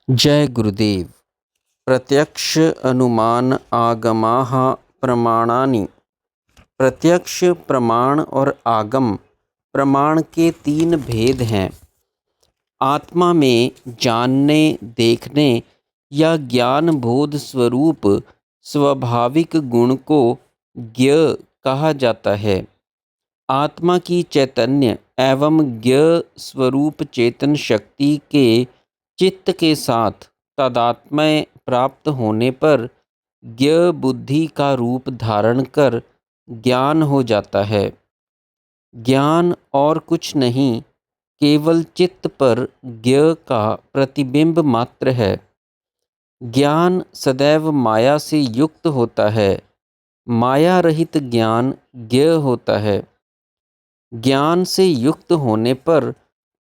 जय गुरुदेव। प्रत्यक्ष अनुमान आगमाः प्रमाणानि। प्रत्यक्ष प्रमाण और आगम प्रमाण के तीन भेद हैं। आत्मा में जानने, देखने या ज्ञान बोध स्वरूप स्वाभाविक गुण को ज्ञ कहा जाता है। आत्मा की चैतन्य एवं ज्ञ स्वरूप चेतन शक्ति के चित्त के साथ तादात्म्य प्राप्त होने पर ज्ञ बुद्धि का रूप धारण कर ज्ञान हो जाता है। ज्ञान और कुछ नहीं, केवल चित्त पर ज्ञ का प्रतिबिंब मात्र है। ज्ञान सदैव माया से युक्त होता है। माया रहित ज्ञान ज्ञ होता है। ज्ञान से युक्त होने पर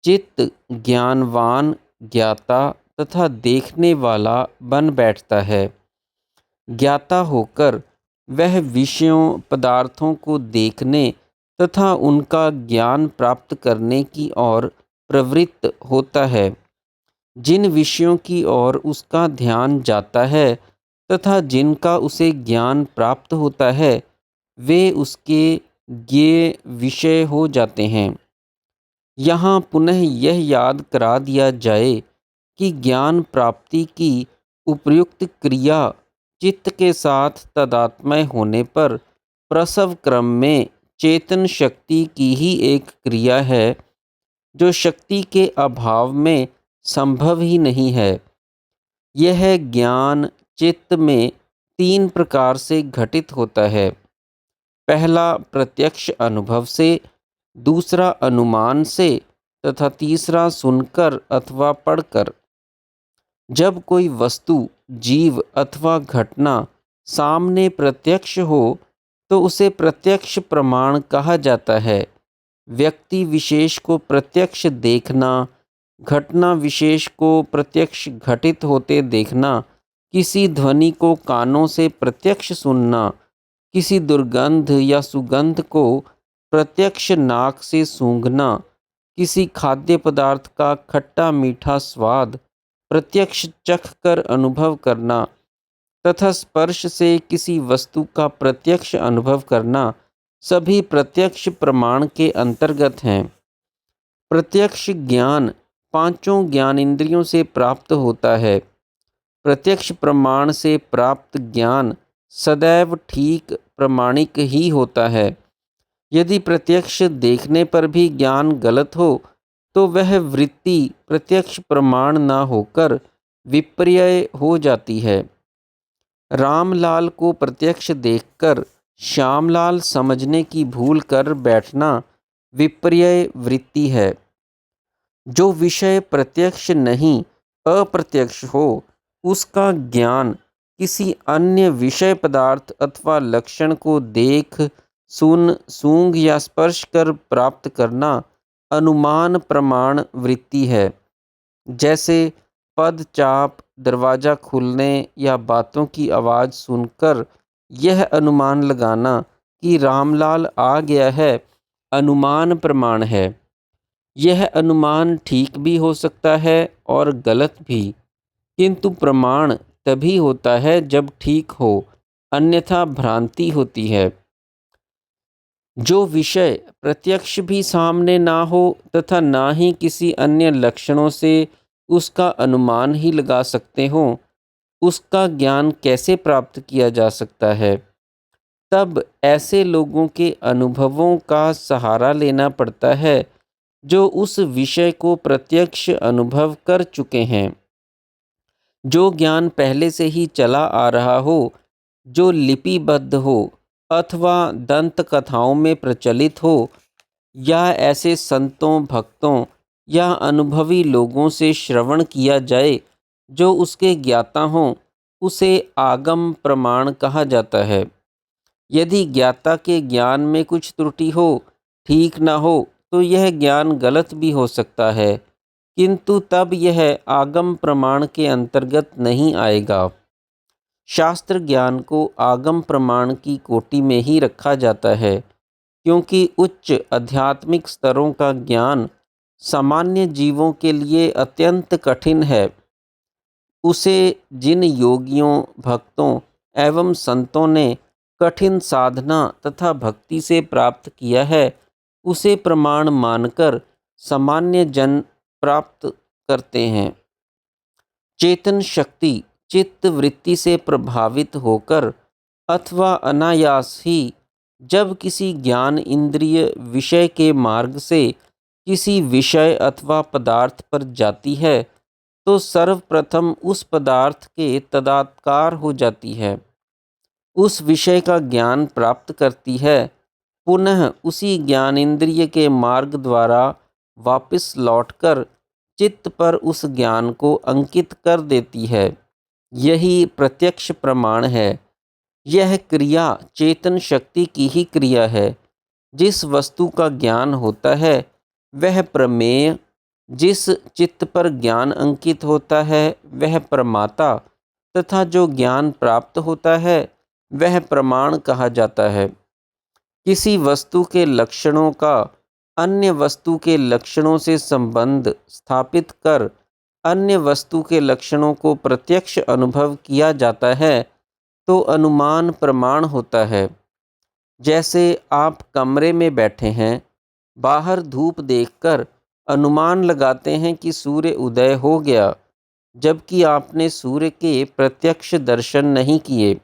चित्त ज्ञानवान, ज्ञाता तथा देखने वाला बन बैठता है। ज्ञाता होकर वह विषयों पदार्थों को देखने तथा उनका ज्ञान प्राप्त करने की ओर प्रवृत्त होता है। जिन विषयों की ओर उसका ध्यान जाता है तथा जिनका उसे ज्ञान प्राप्त होता है, वे उसके ज्ञेय विषय हो जाते हैं। यहाँ पुनः यह याद करा दिया जाए कि ज्ञान प्राप्ति की उपयुक्त क्रिया चित्त के साथ तादात्म्य होने पर प्रसव क्रम में चेतन शक्ति की ही एक क्रिया है, जो शक्ति के अभाव में संभव ही नहीं है। यह ज्ञान चित्त में तीन प्रकार से घटित होता है। पहला प्रत्यक्ष अनुभव से, दूसरा अनुमान से तथा तीसरा सुनकर अथवा पढ़कर। जब कोई वस्तु, जीव अथवा घटना सामने प्रत्यक्ष हो तो उसे प्रत्यक्ष प्रमाण कहा जाता है। व्यक्ति विशेष को प्रत्यक्ष देखना, घटना विशेष को प्रत्यक्ष घटित होते देखना, किसी ध्वनि को कानों से प्रत्यक्ष सुनना, किसी दुर्गंध या सुगंध को प्रत्यक्ष नाक से सूंघना, किसी खाद्य पदार्थ का खट्टा मीठा स्वाद प्रत्यक्ष चख कर अनुभव करना तथा स्पर्श से किसी वस्तु का प्रत्यक्ष अनुभव करना, सभी प्रत्यक्ष प्रमाण के अंतर्गत हैं। प्रत्यक्ष ज्ञान पांचों ज्ञानेंद्रियों से प्राप्त होता है। प्रत्यक्ष प्रमाण से प्राप्त ज्ञान सदैव ठीक प्रमाणिक ही होता है। यदि प्रत्यक्ष देखने पर भी ज्ञान गलत हो तो वह वृत्ति प्रत्यक्ष प्रमाण न होकर विपर्य हो जाती है। रामलाल को प्रत्यक्ष देखकर श्यामलाल समझने की भूल कर बैठना विपर्य वृत्ति है। जो विषय प्रत्यक्ष नहीं अप्रत्यक्ष हो, उसका ज्ञान किसी अन्य विषय पदार्थ अथवा लक्षण को देख, सुन, सूंघ या स्पर्श कर प्राप्त करना अनुमान प्रमाण वृत्ति है। जैसे पद चाप, दरवाज़ा खुलने या बातों की आवाज़ सुनकर यह अनुमान लगाना कि रामलाल आ गया है, अनुमान प्रमाण है। यह अनुमान ठीक भी हो सकता है और गलत भी, किंतु प्रमाण तभी होता है जब ठीक हो, अन्यथा भ्रांति होती है। जो विषय प्रत्यक्ष भी सामने ना हो तथा ना ही किसी अन्य लक्षणों से उसका अनुमान ही लगा सकते हों, उसका ज्ञान कैसे प्राप्त किया जा सकता है? तब ऐसे लोगों के अनुभवों का सहारा लेना पड़ता है जो उस विषय को प्रत्यक्ष अनुभव कर चुके हैं। जो ज्ञान पहले से ही चला आ रहा हो, जो लिपिबद्ध हो अथवा दंत कथाओं में प्रचलित हो, या ऐसे संतों, भक्तों या अनुभवी लोगों से श्रवण किया जाए जो उसके ज्ञाता हों, उसे आगम प्रमाण कहा जाता है। यदि ज्ञाता के ज्ञान में कुछ त्रुटि हो, ठीक न हो, तो यह ज्ञान गलत भी हो सकता है, किंतु तब यह आगम प्रमाण के अंतर्गत नहीं आएगा। शास्त्र ज्ञान को आगम प्रमाण की कोटि में ही रखा जाता है, क्योंकि उच्च आध्यात्मिक स्तरों का ज्ञान सामान्य जीवों के लिए अत्यंत कठिन है। उसे जिन योगियों, भक्तों एवं संतों ने कठिन साधना तथा भक्ति से प्राप्त किया है, उसे प्रमाण मानकर सामान्य जन प्राप्त करते हैं। चेतन शक्ति चित्त वृत्ति से प्रभावित होकर अथवा अनायास ही जब किसी ज्ञान इंद्रिय विषय के मार्ग से किसी विषय अथवा पदार्थ पर जाती है, तो सर्वप्रथम उस पदार्थ के तदात्कार हो जाती है, उस विषय का ज्ञान प्राप्त करती है, पुनः उसी ज्ञानेंद्रिय के मार्ग द्वारा वापस लौटकर चित्त पर उस ज्ञान को अंकित कर देती है। यही प्रत्यक्ष प्रमाण है। यह क्रिया चेतन शक्ति की ही क्रिया है। जिस वस्तु का ज्ञान होता है वह प्रमेय, जिस चित्त पर ज्ञान अंकित होता है वह प्रमाता तथा जो ज्ञान प्राप्त होता है वह प्रमाण कहा जाता है। किसी वस्तु के लक्षणों का अन्य वस्तु के लक्षणों से संबंध स्थापित कर अन्य वस्तु के लक्षणों को प्रत्यक्ष अनुभव किया जाता है तो अनुमान प्रमाण होता है। जैसे आप कमरे में बैठे हैं, बाहर धूप देखकर अनुमान लगाते हैं कि सूर्य उदय हो गया, जबकि आपने सूर्य के प्रत्यक्ष दर्शन नहीं किए।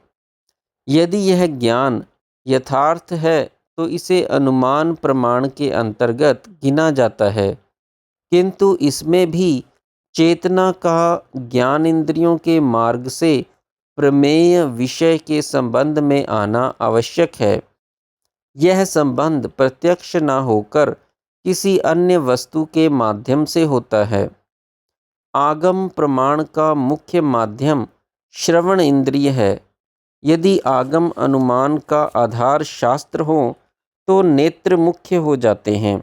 यदि यह ज्ञान यथार्थ है तो इसे अनुमान प्रमाण के अंतर्गत गिना जाता है, किंतु इसमें भी चेतना का ज्ञान इंद्रियों के मार्ग से प्रमेय विषय के संबंध में आना आवश्यक है। यह संबंध प्रत्यक्ष न होकर किसी अन्य वस्तु के माध्यम से होता है। आगम प्रमाण का मुख्य माध्यम श्रवण इंद्रिय है। यदि आगम अनुमान का आधार शास्त्र हो तो नेत्र मुख्य हो जाते हैं।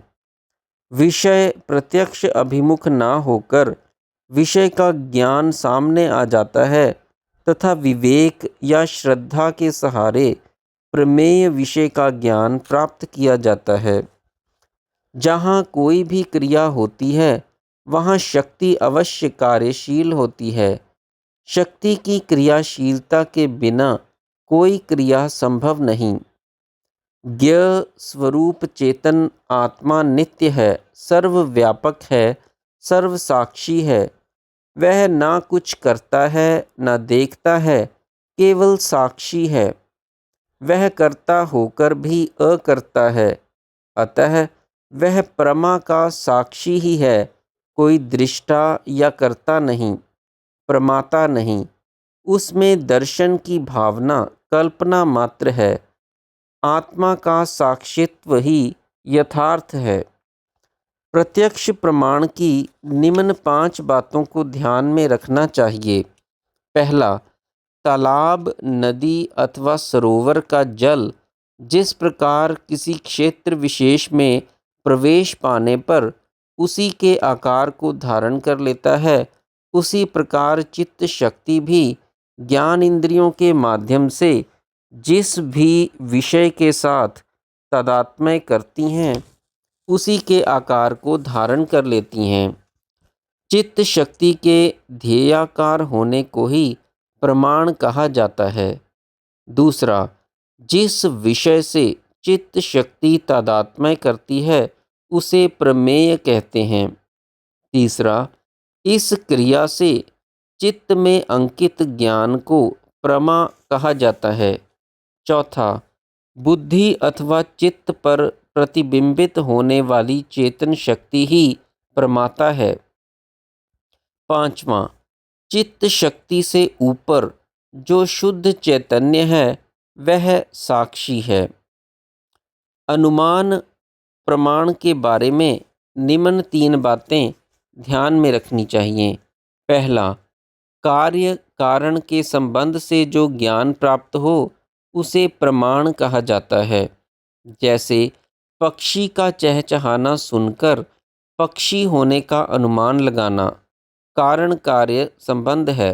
विषय प्रत्यक्ष अभिमुख न होकर विषय का ज्ञान सामने आ जाता है तथा विवेक या श्रद्धा के सहारे प्रमेय विषय का ज्ञान प्राप्त किया जाता है। जहाँ कोई भी क्रिया होती है वहाँ शक्ति अवश्य कार्यशील होती है। शक्ति की क्रियाशीलता के बिना कोई क्रिया संभव नहीं। ज्ञ स्वरूप चेतन आत्मा नित्य है, सर्वव्यापक है, सर्वसाक्षी है। वह ना कुछ करता है ना देखता है, केवल साक्षी है। वह कर्ता होकर भी अकर्ता है, अतः वह प्रमा का साक्षी ही है, कोई दृष्टा या कर्ता नहीं, प्रमाता नहीं। उसमें दर्शन की भावना कल्पना मात्र है। आत्मा का साक्षित्व ही यथार्थ है। प्रत्यक्ष प्रमाण की निम्न 5 बातों को ध्यान में रखना चाहिए। पहला, तालाब, नदी अथवा सरोवर का जल जिस प्रकार किसी क्षेत्र विशेष में प्रवेश पाने पर उसी के आकार को धारण कर लेता है, उसी प्रकार चित्त शक्ति भी ज्ञान इंद्रियों के माध्यम से जिस भी विषय के साथ तादात्म्य करती हैं उसी के आकार को धारण कर लेती हैं। चित्त शक्ति के ध्येयाकार होने को ही प्रमाण कहा जाता है। दूसरा, जिस विषय से चित्त शक्ति तादात्म्य करती है उसे प्रमेय कहते हैं। तीसरा, इस क्रिया से चित्त में अंकित ज्ञान को प्रमा कहा जाता है। चौथा, बुद्धि अथवा चित्त पर प्रतिबिंबित होने वाली चेतन शक्ति ही प्रमाता है। पांचवा, चित्त शक्ति से ऊपर जो शुद्ध चैतन्य है वह साक्षी है। अनुमान प्रमाण के बारे में निम्न 3 बातें ध्यान में रखनी चाहिए। पहला, कार्य कारण के संबंध से जो ज्ञान प्राप्त हो उसे प्रमाण कहा जाता है। जैसे पक्षी का चहचहाना सुनकर पक्षी होने का अनुमान लगाना कारण कार्य संबंध है।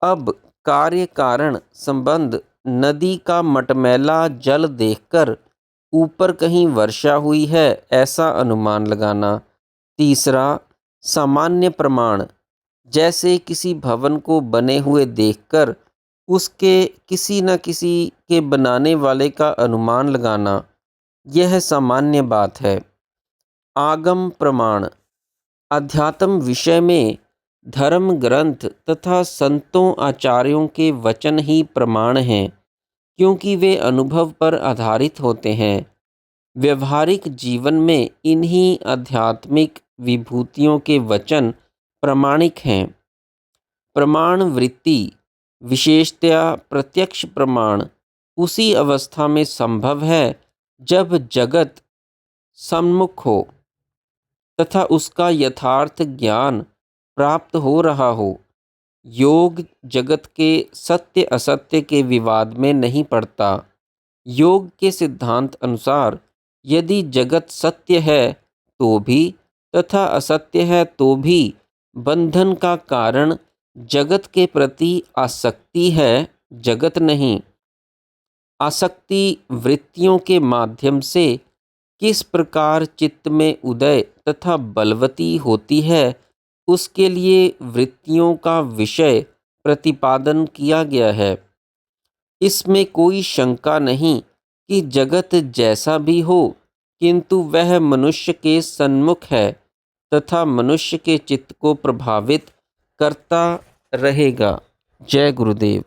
अब कार्य कारण संबंध, नदी का मटमैला जल देखकर ऊपर कहीं वर्षा हुई है ऐसा अनुमान लगाना। तीसरा, सामान्य प्रमाण, जैसे किसी भवन को बने हुए देखकर उसके किसी न किसी के बनाने वाले का अनुमान लगाना, यह सामान्य बात है। आगम प्रमाण। अध्यात्म विषय में धर्म ग्रंथ तथा संतों आचार्यों के वचन ही प्रमाण हैं, क्योंकि वे अनुभव पर आधारित होते हैं। व्यवहारिक जीवन में इन्हीं आध्यात्मिक विभूतियों के वचन प्रामाणिक हैं। प्रमाण वृत्ति, विशेषतया प्रत्यक्ष प्रमाण, उसी अवस्था में संभव है जब जगत सम्मुख हो तथा उसका यथार्थ ज्ञान प्राप्त हो रहा हो। योग जगत के सत्य असत्य के विवाद में नहीं पड़ता। योग के सिद्धांत अनुसार यदि जगत सत्य है तो भी तथा असत्य है तो भी बंधन का कारण जगत के प्रति आसक्ति है, जगत नहीं। आसक्ति वृत्तियों के माध्यम से किस प्रकार चित्त में उदय तथा बलवती होती है, उसके लिए वृत्तियों का विषय प्रतिपादन किया गया है। इसमें कोई शंका नहीं कि जगत जैसा भी हो, किंतु वह मनुष्य के सन्मुख है तथा मनुष्य के चित्त को प्रभावित करता रहेगा। जय गुरुदेव।